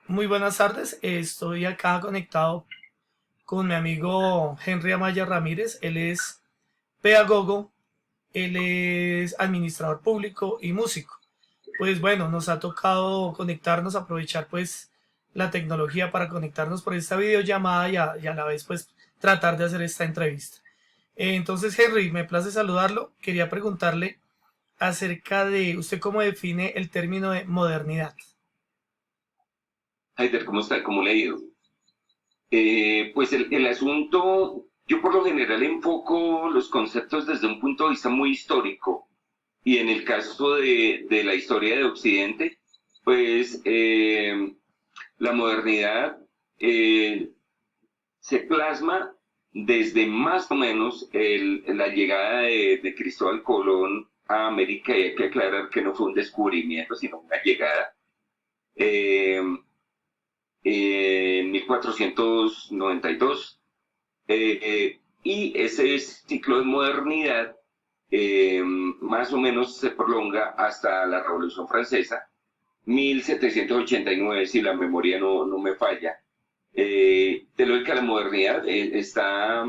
Muy buenas tardes, estoy acá conectado con mi amigo Henry Amaya Ramírez. Él es pedagogo, él es administrador público y músico. Pues bueno, nos ha tocado conectarnos, aprovechar pues la tecnología para conectarnos por esta videollamada y a la vez pues tratar de hacer esta entrevista. Entonces, Henry, me place saludarlo. Quería preguntarle acerca de usted cómo define el término de modernidad. Haider, ¿cómo está? ¿Cómo le ha ido? Pues el asunto, yo por lo general enfoco los conceptos desde un punto de vista muy histórico y en el caso de la historia de Occidente, pues la modernidad eh, se plasma desde más o menos la llegada de Cristóbal Colón a América, y hay que aclarar que no fue un descubrimiento, sino una llegada. Eh, en 1492, y ese ciclo de modernidad más o menos se prolonga hasta la Revolución Francesa, 1789, si la memoria no me falla. De lo que la modernidad está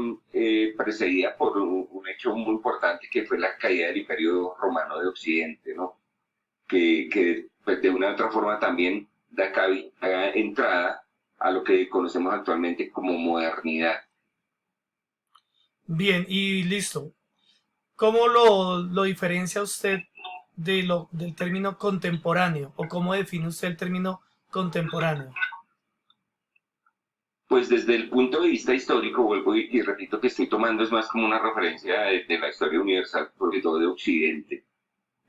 precedida por un hecho muy importante que fue la caída del Imperio Romano de Occidente, ¿no? Que pues, de una u otra forma también da entrada a lo que conocemos actualmente como modernidad. Bien, y listo. ¿Cómo lo diferencia usted del término contemporáneo? ¿O cómo define usted el término contemporáneo? Pues desde el punto de vista histórico, vuelvo y repito que estoy tomando es más como una referencia de la historia universal, sobre todo de Occidente.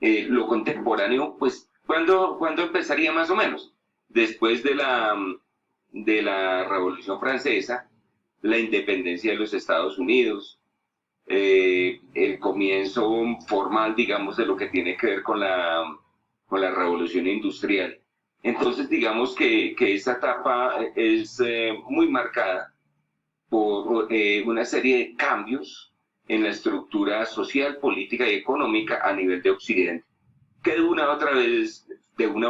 Lo contemporáneo, pues, ¿cuándo empezaría más o menos? Después de la Revolución Francesa, la independencia de los Estados Unidos, el comienzo formal, digamos, de lo que tiene que ver con la revolución industrial. Entonces, digamos que esta etapa es muy marcada por una serie de cambios en la estructura social, política y económica a nivel de Occidente, que de una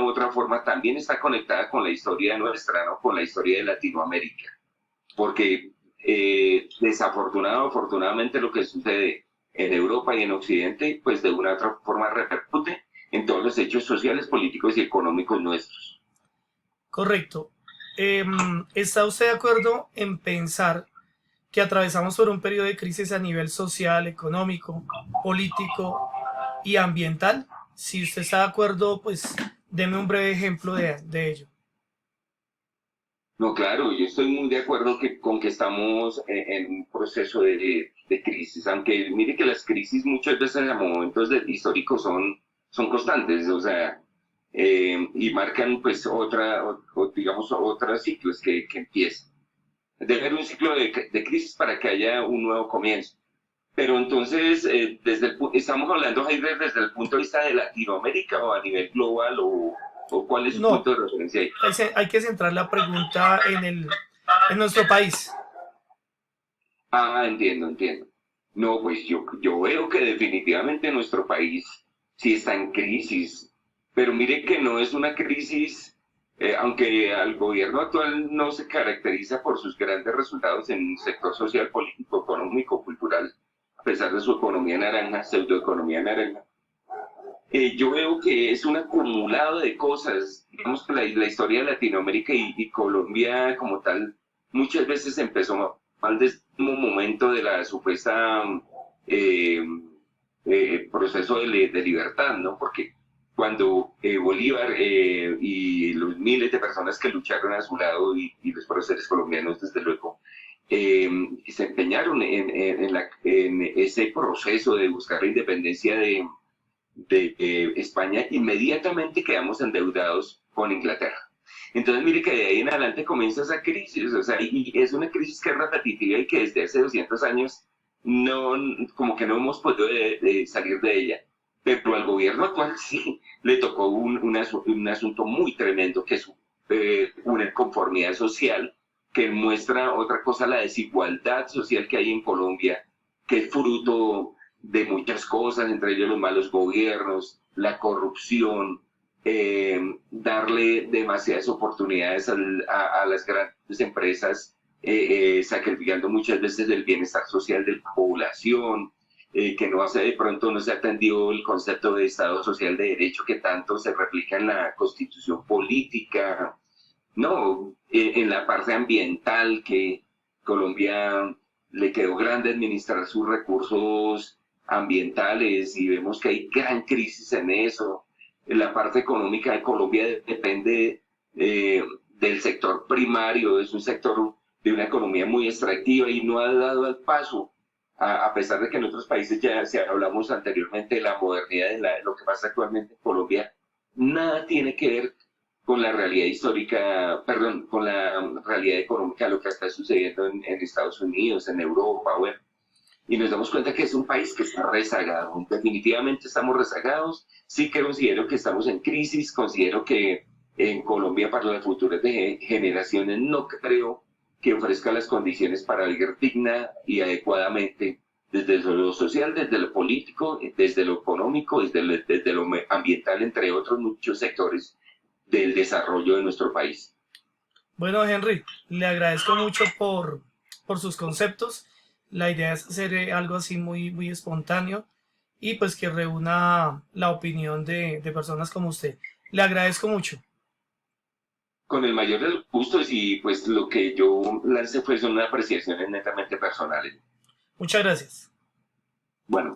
u otra forma, también está conectada con la historia nuestra, ¿no? Con la historia de Latinoamérica, porque afortunadamente lo que sucede en Europa y en Occidente, pues de una u otra forma repercute en todos los hechos sociales, políticos y económicos nuestros. Correcto. ¿Está usted de acuerdo en pensar que atravesamos por un periodo de crisis a nivel social, económico, político y ambiental? Si usted está de acuerdo, pues deme un breve ejemplo de ello. No, claro, yo estoy muy de acuerdo con que estamos en un proceso de crisis, aunque mire que las crisis muchas veces en momentos históricos son constantes, o sea, y marcan pues digamos, otros ciclos que empiezan. Debe haber un ciclo de crisis para que haya un nuevo comienzo. Pero entonces, estamos hablando, Javier, desde el punto de vista de Latinoamérica o a nivel global, o cuál es su No, punto de referencia ahí. hay que centrar la pregunta en nuestro país. Ah, entiendo. No, pues yo veo que definitivamente nuestro país sí está en crisis, pero mire que no es una crisis, aunque al gobierno actual no se caracteriza por sus grandes resultados en un sector social, político, económico, cultural, a pesar de su economía naranja, pseudoeconomía naranja. Yo veo que es un acumulado de cosas. Digamos que la historia de Latinoamérica y Colombia como tal muchas veces empezó mal desde un momento de la supuesta eh, proceso de libertad, ¿no? Porque cuando Bolívar y los miles de personas que lucharon a su lado y los próceres colombianos, desde luego, se empeñaron en ese proceso de buscar la independencia de España, inmediatamente quedamos endeudados con Inglaterra. Entonces, mire que de ahí en adelante comienza esa crisis, o sea, y es una crisis que es repetitiva y que desde hace 200 años no, como que no hemos podido de salir de ella. Pero al gobierno actual sí le tocó un asunto muy tremendo, que es una conformidad social que muestra otra cosa, la desigualdad social que hay en Colombia, que es fruto de muchas cosas, entre ellos los malos gobiernos, la corrupción, darle demasiadas oportunidades a las grandes empresas, sacrificando muchas veces el bienestar social de la población, que no hace, de pronto no se atendió el concepto de Estado Social de Derecho que tanto se replica en la Constitución política, no, en la parte ambiental, que Colombia le quedó grande administrar sus recursos ambientales y vemos que hay gran crisis en eso. En la parte económica de Colombia depende del sector primario, es un sector de una economía muy extractiva y no ha dado el paso, a pesar de que en otros países ya si hablamos anteriormente de la modernidad de lo que pasa actualmente en Colombia, nada tiene que ver con la realidad histórica, perdón, con la realidad económica, lo que está sucediendo en Estados Unidos, en Europa, bueno. Y nos damos cuenta que es un país que está rezagado. Definitivamente estamos rezagados. Sí que considero que estamos en crisis, considero que en Colombia para las futuras generaciones no creo que ofrezca las condiciones para vivir digna y adecuadamente desde lo social, desde lo político, desde lo económico, desde lo ambiental, entre otros muchos sectores del desarrollo de nuestro país. Bueno, Henry, le agradezco mucho por sus conceptos. La idea es hacer algo así muy, muy espontáneo y pues que reúna la opinión de personas como usted. Le agradezco mucho. Con el mayor de los gustos, y pues lo que yo lancé fue una apreciaciones netamente personales. Muchas gracias. Bueno.